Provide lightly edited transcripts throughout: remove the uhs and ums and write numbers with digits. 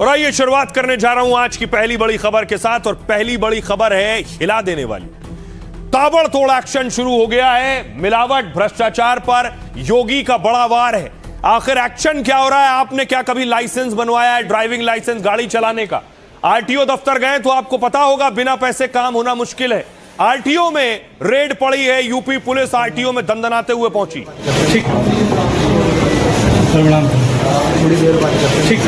और आइए शुरुआत करने जा रहा हूं आज की पहली बड़ी खबर के साथ। और पहली बड़ी खबर है हिला देने वाली। ताबड़तोड़ एक्शन शुरू हो गया है। मिलावट भ्रष्टाचार पर योगी का बड़ा वार है। आखिर एक्शन क्या हो रहा है? आपने क्या कभी लाइसेंस बनवाया है, ड्राइविंग लाइसेंस गाड़ी चलाने का? आरटीओ दफ्तर गए तो आपको पता होगा बिना पैसे काम होना मुश्किल है। आरटीओ में रेड पड़ी है। यूपी पुलिस आरटीओ में दंदनाते हुए पहुंची। ठीक थोड़ी देर बात करते हैं। ठीक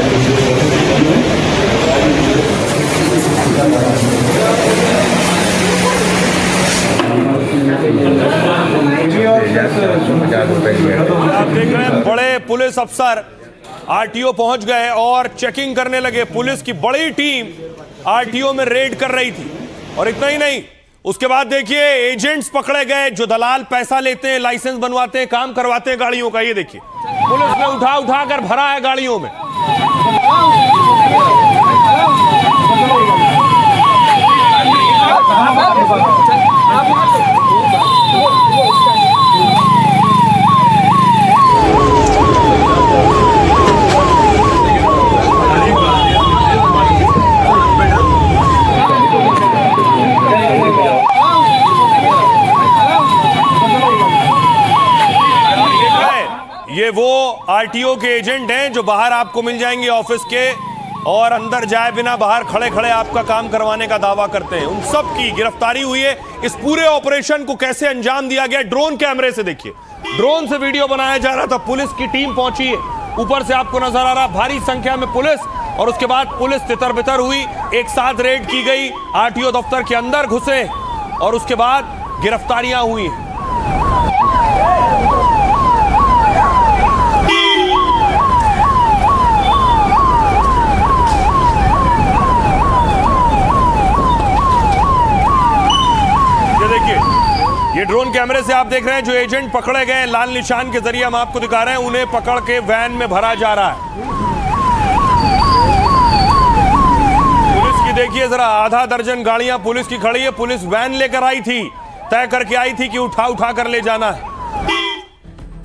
आप देख रहे हैं बड़े पुलिस अफसर आरटीओ पहुंच गए और चेकिंग करने लगे। पुलिस की बड़ी टीम आरटीओ में रेड कर रही थी। और इतना ही नहीं, उसके बाद देखिए एजेंट्स पकड़े गए जो दलाल पैसा लेते हैं, लाइसेंस बनवाते हैं, काम करवाते हैं गाड़ियों का। ये देखिए पुलिस ने उठा उठा कर भरा है गाड़ियों में। ये वो आरटीओ के एजेंट हैं जो बाहर आपको मिल जाएंगे ऑफिस के, और अंदर जाए बिना बाहर खड़े खड़े आपका काम करवाने का दावा करते हैं। उन सब की गिरफ्तारी हुई है। इस पूरे ऑपरेशन को कैसे अंजाम दिया गया, ड्रोन कैमरे से देखिए। ड्रोन से वीडियो बनाया जा रहा था। पुलिस की टीम पहुंची है। ऊपर से आपको नजर आ रहा भारी संख्या में पुलिस। और उसके बाद पुलिस तितर बितर हुई। एक साथ रेड की गई। आरटीओ दफ्तर के अंदर घुसे और उसके बाद गिरफ्तारियां हुई। ये ड्रोन कैमरे से आप देख रहे हैं जो एजेंट पकड़े गए लाल निशान के जरिए हम आपको दिखा रहे हैं। उन्हें पकड़ के वैन में भरा जा रहा है। पुलिस की देखिए जरा, आधा दर्जन गाड़ियां पुलिस की खड़ी है। पुलिस वैन लेकर आई थी, तय करके आई थी कि उठा उठा कर ले जाना है।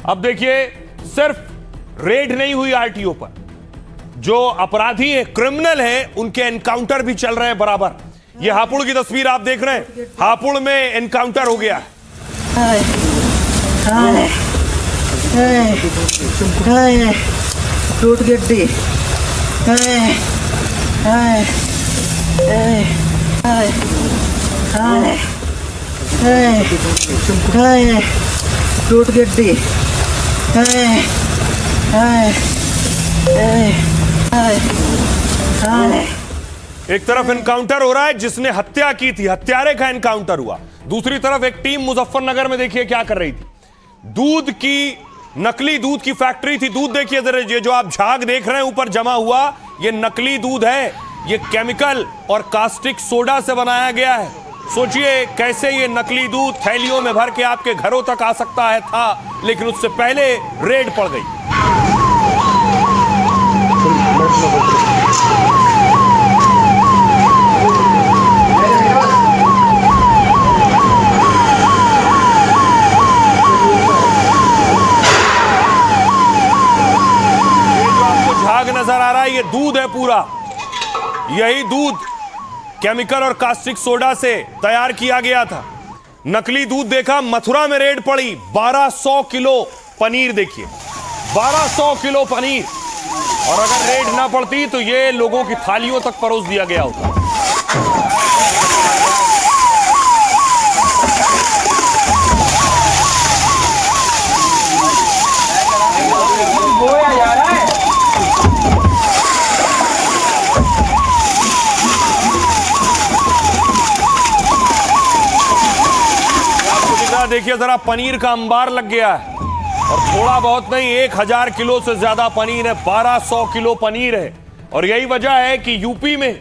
अब देखिए सिर्फ रेड नहीं हुई आरटीओ पर, जो अपराधी है, क्रिमिनल है, उनके एनकाउंटर भी चल रहे हैं बराबर। ये हापुड़ की तस्वीर आप देख रहे हैं। हापुड़ में एनकाउंटर हो गया। टूट गड्डी टूट गड्डी। एक तरफ एनकाउंटर हो रहा है जिसने हत्या की थी, हत्यारे का एनकाउंटर हुआ। दूसरी तरफ एक टीम मुजफ्फरनगर में देखिए क्या कर रही थी। दूध की, नकली दूध की फैक्ट्री थी। दूध देखिए जरा, ये जो आप झाग देख रहे हैं ऊपर जमा हुआ, ये नकली दूध है। ये केमिकल और कास्टिक सोडा से बनाया गया है। सोचिए कैसे ये नकली दूध थैलियों में भर के आपके घरों तक आ सकता है था, लेकिन उससे पहले रेड पड़ गई। नजर आ रहा है ये दूध है पूरा। यही दूध केमिकल और कास्टिक सोडा से तैयार किया गया था। नकली दूध देखा। मथुरा में रेड पड़ी। 1200 किलो पनीर देखिए, 1200 किलो पनीर। और अगर रेड ना पड़ती तो ये लोगों की थालियों तक परोस दिया गया होता। देखिए जरा, पनीर का अंबार लग गया है। और थोड़ा बहुत नहीं, 1000 किलो से ज्यादा पनीर है। 1200 किलो पनीर है। और यही वजह है कि यूपी में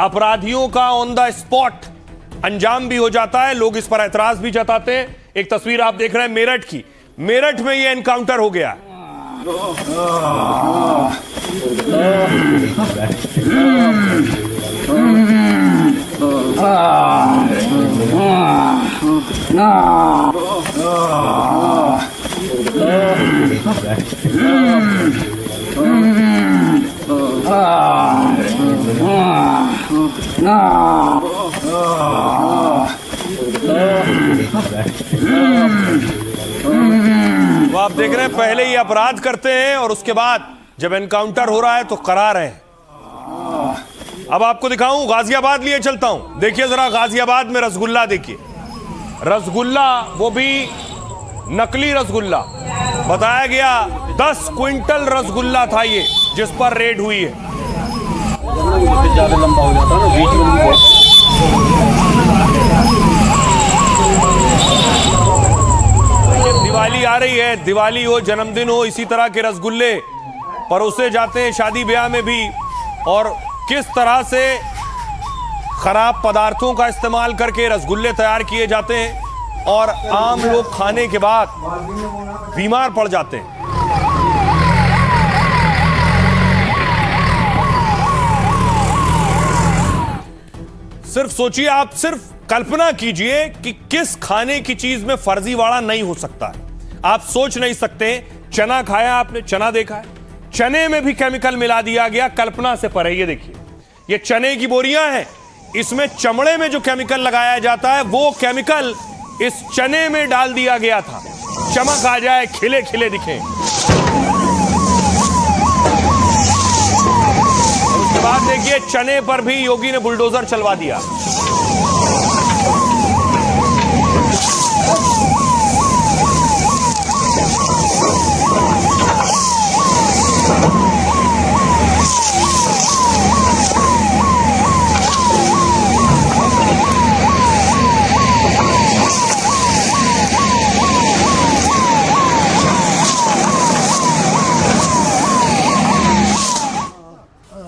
अपराधियों का ऑन द स्पॉट अंजाम भी हो जाता है। लोग इस पर ऐतराज भी जताते हैं। एक तस्वीर आप देख रहे हैं मेरठ की। मेरठ में यह एनकाउंटर हो गया। तो आप देख रहे हैं पहले ही अपराध करते हैं और उसके बाद जब एनकाउंटर हो रहा है तो करा रहे हैं। अब आपको दिखाऊं, गाजियाबाद लिए चलता हूं। देखिए जरा गाजियाबाद में रसगुल्ला देखिए, रसगुल्ला वो भी नकली रसगुल्ला। बताया गया 10 क्विंटल रसगुल्ला था ये जिस पर रेड हुई है। ज्यादा लंबा हो जाता है ना बीच में। दिवाली आ रही है, दिवाली हो, जन्मदिन हो, इसी तरह के रसगुल्ले परोसे जाते हैं शादी ब्याह में भी। और किस तरह से खराब पदार्थों का इस्तेमाल करके रसगुल्ले तैयार किए जाते हैं और आम लोग खाने के बाद बीमार पड़ जाते हैं। सिर्फ सोचिए, आप सिर्फ कल्पना कीजिए कि किस खाने की चीज में फर्जीवाड़ा नहीं हो सकता है। आप सोच नहीं सकते। चना खाया आपने, चना देखा है, चने में भी केमिकल मिला दिया गया, कल्पना से परे। ये देखिए, ये चने की बोरियां हैं, इसमें चमड़े में जो केमिकल लगाया जाता है वो केमिकल इस चने में डाल दिया गया था, चमक आ जाए, खिले खिले दिखे। उसके बाद देखिए चने पर भी योगी ने बुलडोजर चलवा दिया।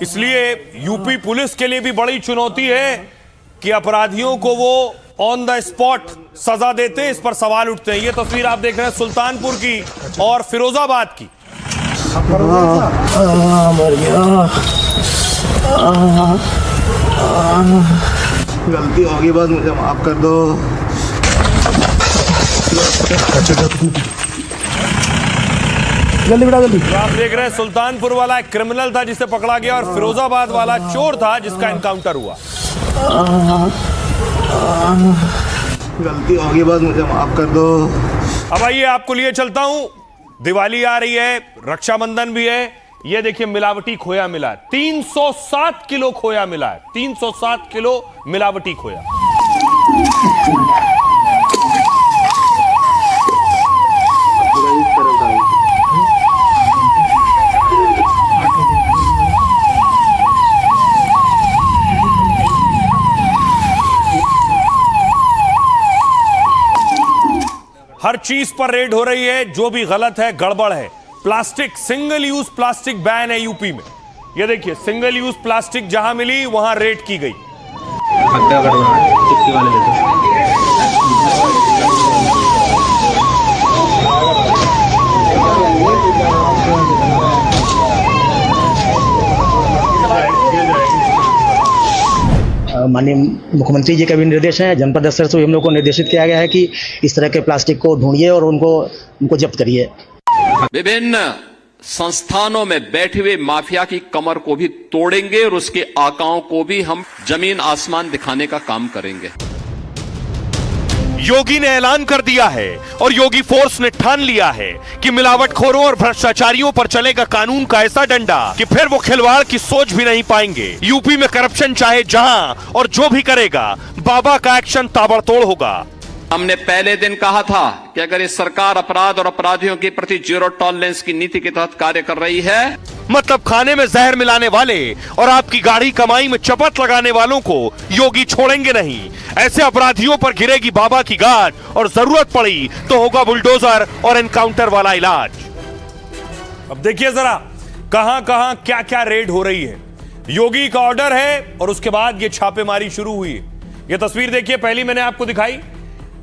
इसलिए यूपी पुलिस के लिए भी बड़ी चुनौती है कि अपराधियों को वो ऑन द स्पॉट सजा देते हैं। इस पर सवाल उठते हैं। ये तस्वीर आप देख रहे हैं सुल्तानपुर की और फिरोजाबाद की। मर गया, गलती होगी, बस मुझे माफ कर दो। जल्दी बेटा जल्दी। तो आप देख रहे हैं सुल्तानपुर वाला एक क्रिमिनल था जिसे पकड़ा गया और फिरोजाबाद वाला चोर था जिसका एनकाउंटर हुआ। गलती होगी, बस मुझे माफ कर दो। अब आइए आपको लिए चलता हूं। दिवाली आ रही है, रक्षाबंधन भी है। ये देखिए मिलावटी खोया मिला है, 307 किलो खोया मिला है, 307 किलो मिलावटी खोया। हर चीज पर रेड हो रही है, जो भी गलत है, गड़बड़ है। Plastic, single use plastic ban है यूपी में। ये देखिए सिंगल यूज प्लास्टिक जहां मिली वहां रेड की गई। माननीय मुख्यमंत्री जी का भी निर्देश है, जनपद स्तर से हम लोग को निर्देशित किया गया है कि इस तरह के प्लास्टिक को ढूंढिए और उनको जब्त करिए। विभिन्न संस्थानों में बैठे हुए माफिया की कमर को भी तोड़ेंगे और उसके आकाओं को भी हम जमीन आसमान दिखाने का काम करेंगे। योगी ने ऐलान कर दिया है और योगी फोर्स ने ठान लिया है कि मिलावटखोरों और भ्रष्टाचारियों पर चलेगा कानून का ऐसा डंडा कि फिर वो खिलवाड़ की सोच भी नहीं पाएंगे। यूपी में करप्शन चाहे जहां और जो भी करेगा, बाबा का एक्शन ताबड़तोड़ होगा। हमने पहले दिन कहा था कि अगर ये सरकार अपराध और अपराधियों के प्रति जीरो टॉलरेंस की नीति के तहत कार्य कर रही है, मतलब खाने में जहर मिलाने वाले और आपकी गाढ़ी कमाई में चपत लगाने वालों को योगी छोड़ेंगे नहीं। ऐसे अपराधियों पर गिरेगी बाबा की गाज और जरूरत पड़ी तो होगा बुलडोजर और एनकाउंटर वाला इलाज। अब देखिए जरा कहां कहां क्या क्या रेड हो रही है। योगी का ऑर्डर है और उसके बाद ये छापेमारी शुरू हुई है। ये तस्वीर देखिए, पहली मैंने आपको दिखाई,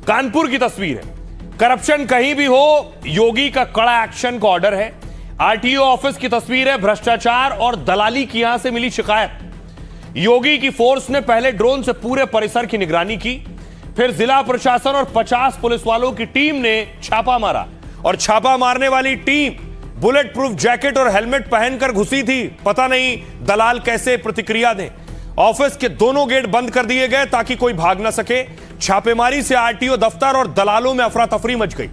कानपुर की तस्वीर है। करप्शन कहीं भी हो, योगी का कड़ा एक्शन का ऑर्डर है। आरटीओ ऑफिस की तस्वीर है, भ्रष्टाचार और दलाली की यहां से मिली शिकायत। योगी की फोर्स ने पहले ड्रोन से पूरे परिसर की निगरानी की, फिर जिला प्रशासन और 50 पुलिस वालों की टीम ने छापा मारा। और छापा मारने वाली टीम बुलेट प्रूफ जैकेट और हेलमेट पहनकर घुसी थी। पता नहीं दलाल कैसे प्रतिक्रिया दें। ऑफिस के दोनों गेट बंद कर दिए गए ताकि कोई भाग ना सके। छापेमारी से आरटीओ दफ्तर और दलालों में अफरा तफरी मच गई।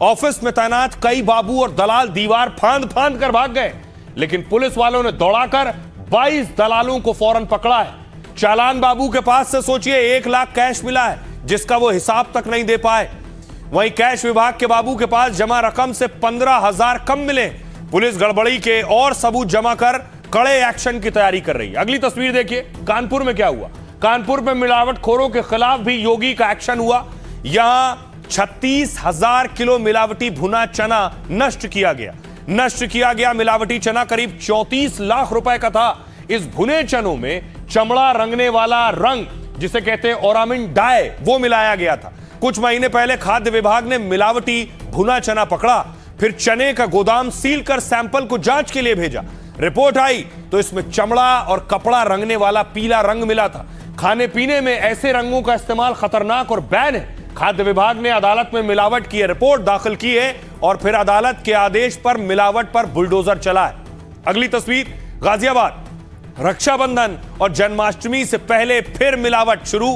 ऑफिस में तैनात कई बाबू और दलाल दीवार फांद फांद कर भाग गए, लेकिन पुलिस वालों ने दौड़ाकर 22 दलालों को फौरन पकड़ा है। चालान बाबू के पास से सोचिए 1 लाख कैश मिला है, जिसका वो हिसाब तक नहीं दे पाए। वहीं कैश विभाग के बाबू के पास जमा रकम से 15,000 कम मिले। पुलिस गड़बड़ी के और सबूत जमा कर कड़े एक्शन की तैयारी कर रही है। अगली तस्वीर देखिए, कानपुर में क्या हुआ। कानपुर में मिलावटखोरों के खिलाफ भी योगी का एक्शन हुआ। यहां 36,000 किलो मिलावटी भुना चना नष्ट किया गया। मिलावटी चना करीब 34 लाख रुपए का था। इस भुने चनों में चमड़ा रंगने वाला रंग, जिसे कहते हैं ओरामिन डाई, वो मिलाया गया था। कुछ महीने पहले खाद्य विभाग ने मिलावटी भुना चना पकड़ा, फिर चने का गोदाम सील कर सैंपल को जांच के लिए भेजा। रिपोर्ट आई तो इसमें चमड़ा और कपड़ा रंगने वाला पीला रंग मिला था। खाने पीने में ऐसे रंगों का इस्तेमाल खतरनाक और बैन है। खाद्य विभाग ने अदालत में मिलावट की रिपोर्ट दाखिल की है और फिर अदालत के आदेश पर मिलावट पर बुलडोजर चला है। अगली तस्वीर, गाजियाबाद। रक्षाबंधन और जन्माष्टमी से पहले फिर मिलावट शुरू।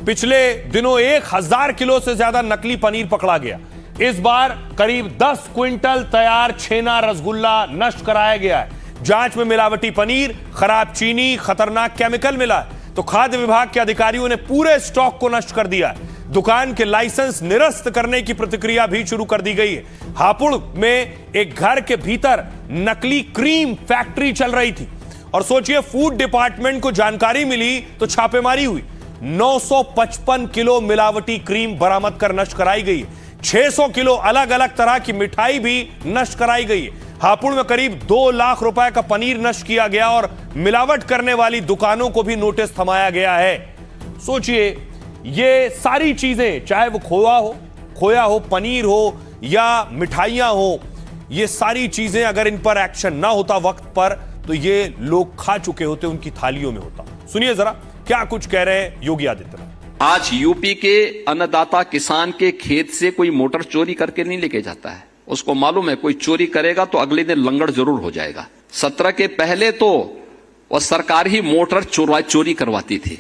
पिछले दिनों 1000 किलो से ज्यादा नकली पनीर पकड़ा गया। इस बार करीब 10 क्विंटल तैयार छेना रसगुल्ला नष्ट कराया गया है। जांच में मिलावटी पनीर, खराब चीनी, खतरनाक केमिकल मिला है, तो खाद्य विभाग के अधिकारियों ने पूरे स्टॉक को नष्ट कर दिया है। दुकान के लाइसेंस निरस्त करने की प्रक्रिया भी शुरू कर दी गई है। हापुड़ में एक घर के भीतर नकली क्रीम फैक्ट्री चल रही थी और सोचिए फूड डिपार्टमेंट को जानकारी मिली तो छापेमारी हुई। 955 किलो मिलावटी क्रीम बरामद कर नष्ट कराई गई है। 600 किलो अलग अलग तरह की मिठाई भी नष्ट कराई गई है। हापुड़ में करीब 2 लाख रुपए का पनीर नष्ट किया गया और मिलावट करने वाली दुकानों को भी नोटिस थमाया गया है। सोचिए ये सारी चीजें, चाहे वो खोया हो, पनीर हो या मिठाइयां हो, ये सारी चीजें अगर इन पर एक्शन ना होता वक्त पर तो ये लोग खा चुके होते, उनकी थालियों में होता। सुनिए जरा क्या कुछ कह रहे हैं योगी आदित्यनाथ। आज यूपी के अन्नदाता किसान के खेत से कोई मोटर चोरी करके नहीं लेके जाता है। उसको मालूम है कोई चोरी करेगा तो अगले दिन लंगड़ जरूर हो जाएगा। 17 के पहले तो वह सरकार ही मोटर चोरी करवाती थी।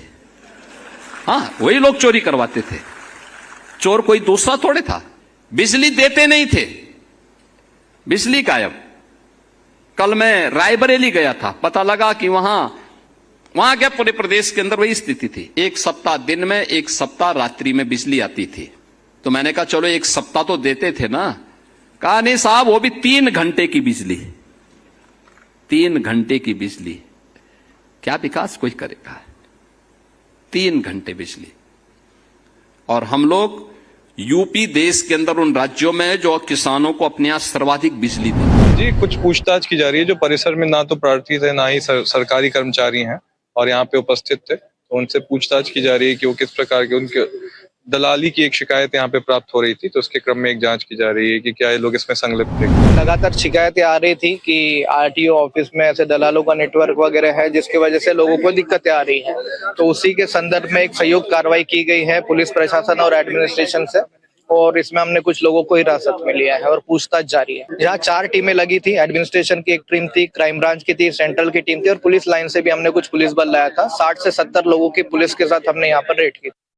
हाँ, वही लोग चोरी करवाते थे। चोर कोई दूसरा थोड़े था। बिजली देते नहीं थे, बिजली गायब। कल मैं रायबरेली गया था, पता लगा कि वहां क्या पूरे प्रदेश के अंदर वही स्थिति थी। 1 सप्ताह दिन में, 1 सप्ताह रात्रि में बिजली आती थी। तो मैंने कहा चलो 1 सप्ताह तो देते थे ना। कहा नहीं साहब, वो भी 3 घंटे की बिजली। 3 घंटे की बिजली, क्या विकास कोई करेगा? 3 घंटे बिजली। और हम लोग यूपी देश के अंदर उन राज्यों में जो किसानों को अपने यहां सर्वाधिक बिजली दी। जी, कुछ पूछताछ की जा रही है। जो परिसर में ना तो प्रार्थी थे ना ही सरकारी कर्मचारी हैं और यहाँ पे उपस्थित थे, तो उनसे पूछताछ की जा रही है कि वो किस प्रकार के, उनके दलाली की एक शिकायत यहाँ पे प्राप्त हो रही थी, तो उसके क्रम में एक जांच की जा रही है कि क्या ये लोग इसमें संलिप्त थे। लगातार शिकायतें आ रही थी कि आरटीओ ऑफिस में ऐसे दलालों का नेटवर्क वगैरह है, जिसकी वजह से लोगों को दिक्कतें आ रही हैं। तो उसी के संदर्भ में एक संयुक्त कार्रवाई की गई है पुलिस प्रशासन और एडमिनिस्ट्रेशन से, और इसमें हमने कुछ लोगों को हिरासत में लिया है और पूछताछ जारी है। यहाँ 4 टीमें लगी थी। एडमिनिस्ट्रेशन की एक टीम थी, क्राइम ब्रांच की थी, सेंट्रल की टीम थी और पुलिस लाइन से भी हमने कुछ पुलिस बल लाया था। 60 से 70 लोगों की पुलिस के साथ हमने यहाँ पर रेड की।